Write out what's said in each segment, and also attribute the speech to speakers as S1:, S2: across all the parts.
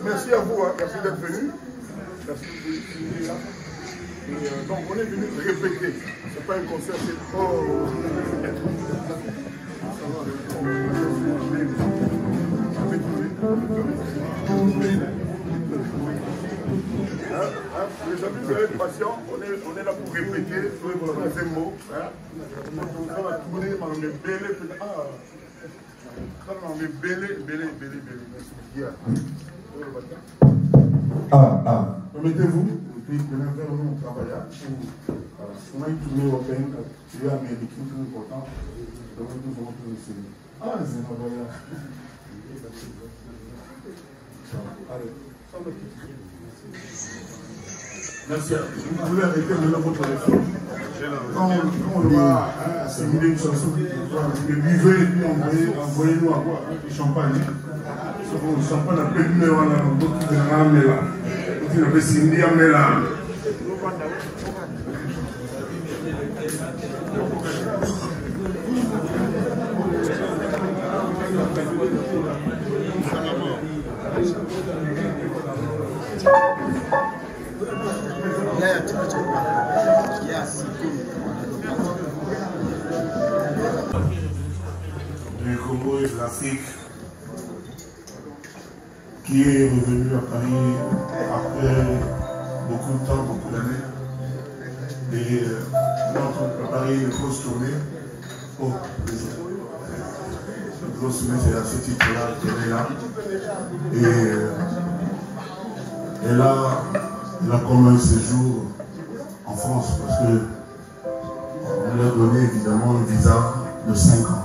S1: Merci à vous, hein. Merci d'être venu. Merci d'être là. Et donc on est venu répéter. C'est pas un concert, c'est les amis, vous êtes patients, on est là pour répéter le troisième mot. On va tourner dans les bélés. Permettez-vous, et puis nous travaillons. On a une tournée européenne, il y a américain très important. Donc nous allons tout essayer. Ah, c'est pas vrai. Allez, merci. Vous voulez arrêter maintenant votre téléphone. Quand on doit assimiler une chanson, vous buvez et puis envoyez-nous à boire du champagne. Le champagne a peu de numéro là, d'autres qui ont amené là. D'autres qui ont signé amené là. Du Congo et de l'Afrique qui est revenu à Paris après beaucoup de temps, beaucoup d'années. Et on est en train de préparer une grosse tournée. Oh, une grosse tournée, c'est à ce titre-là qu'elle est là. Et elle a comme un séjour en France parce que on lui a donné évidemment un visa de 5 ans.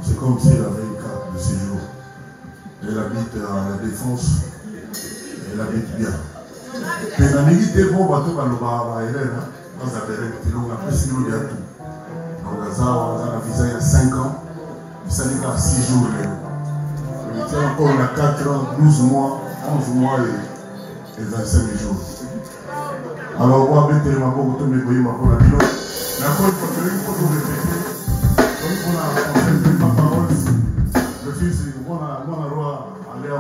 S1: C'est comme si elle avait une carte de séjour. Elle habite à la Défense, elle habite bien. Mais dans l'unité, bon, bateau, elle est là, dans la directe, donc après, sinon, il y a tout. Donc, on a un visa il y a 5 ans, ça n'est qu'à 6 jours. Il y a encore 4 ans, 12 mois, 11 mois et 25 jours. Alors, on va mettre ma peau, on va mettre ma peau, la cause, il faut tout répéter. Donc, on a ma parole. Le fils, on a aller à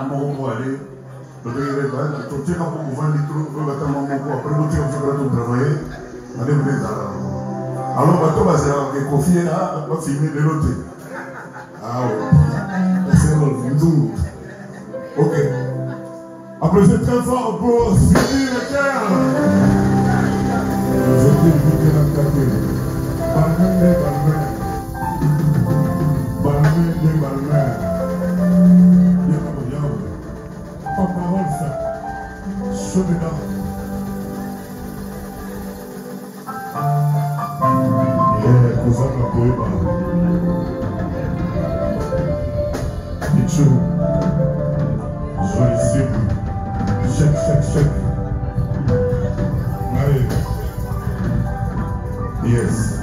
S1: mon aller. Donc, il va être tout pour pouvoir dire tout, après, on va travailler. Alors, on va se confier à filmer de l'autre. Ah oui, c'est le ok. Applaudissez très fort pour Sylvie Leclerc. Je vais écouter la carte. Balmain. Porte-parole Yes.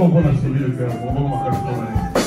S1: On va suivre le cœur, on va marquer le temps.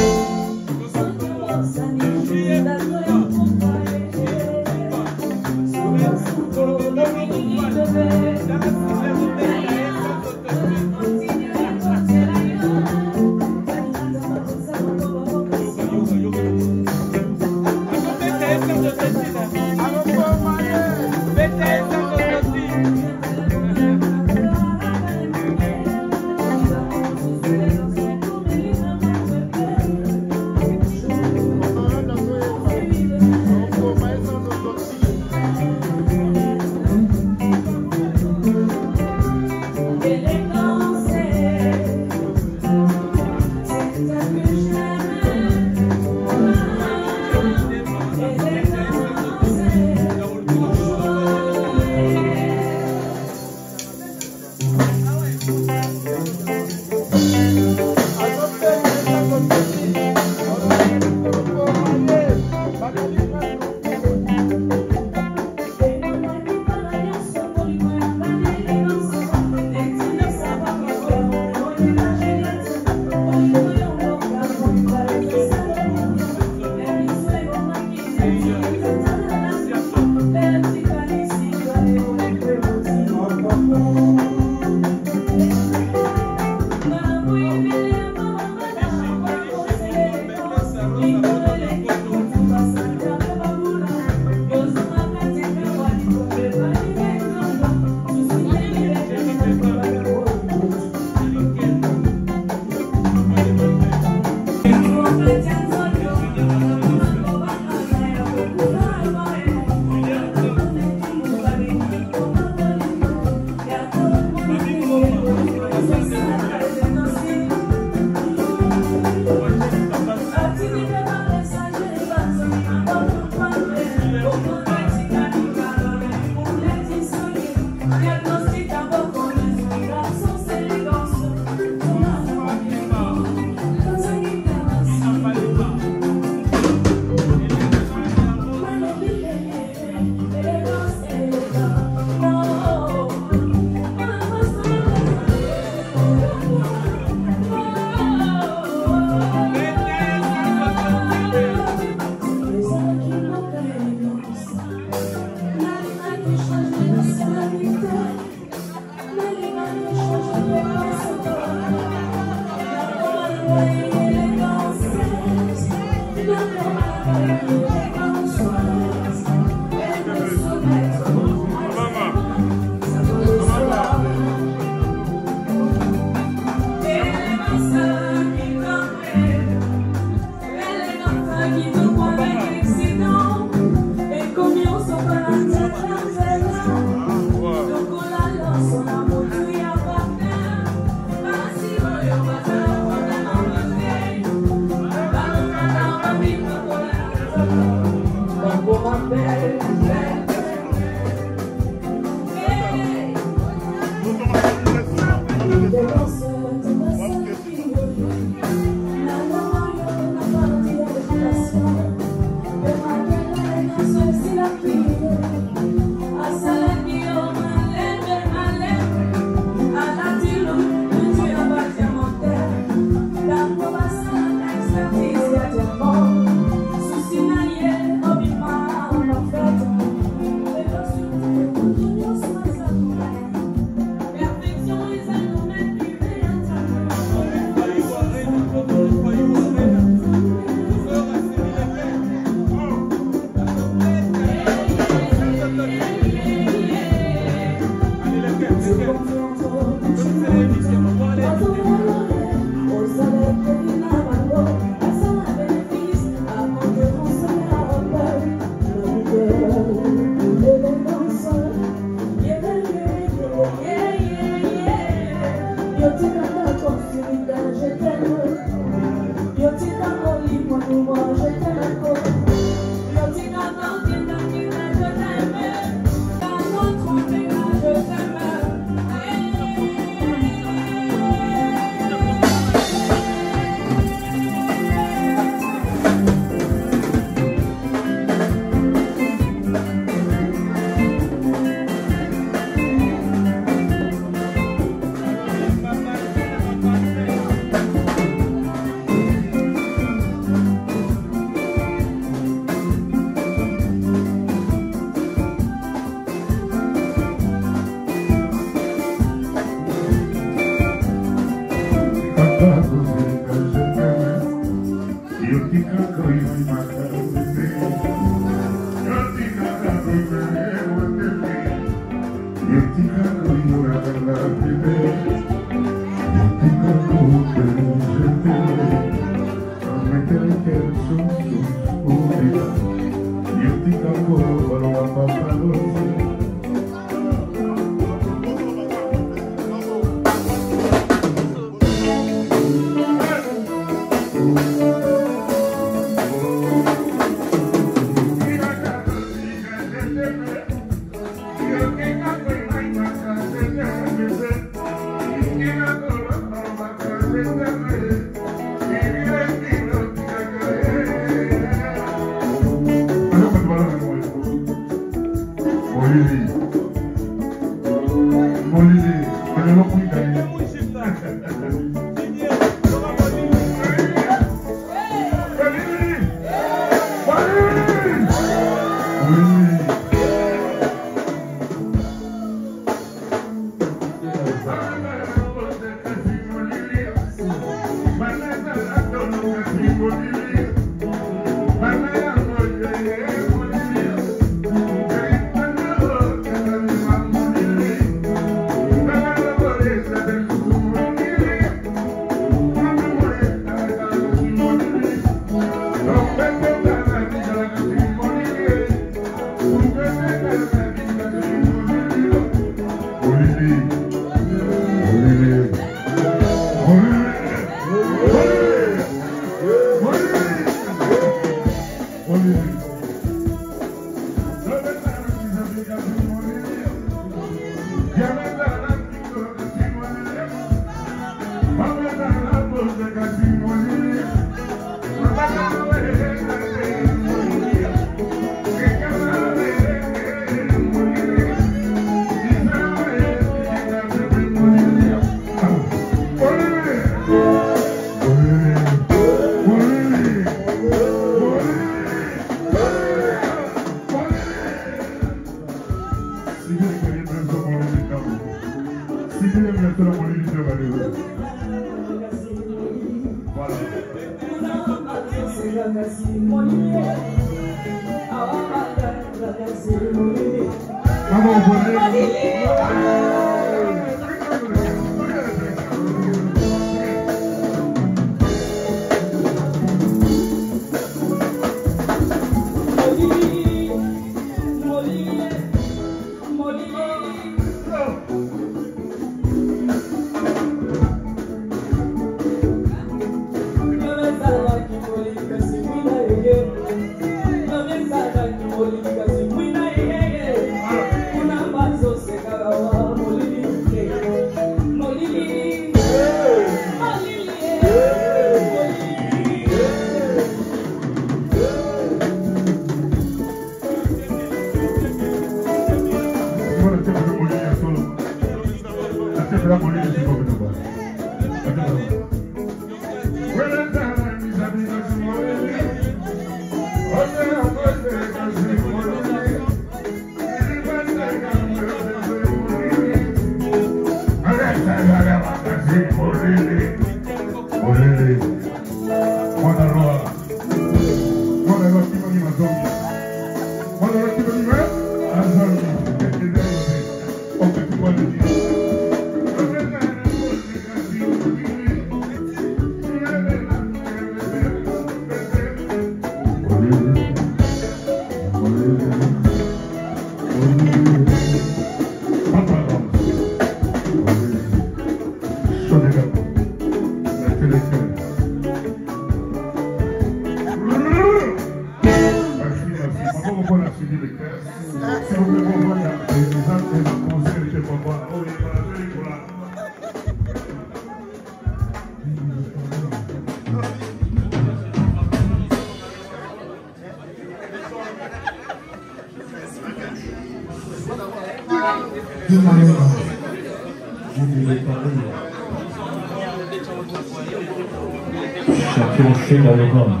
S2: Chacun fait la légende,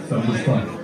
S2: ça bouge pas.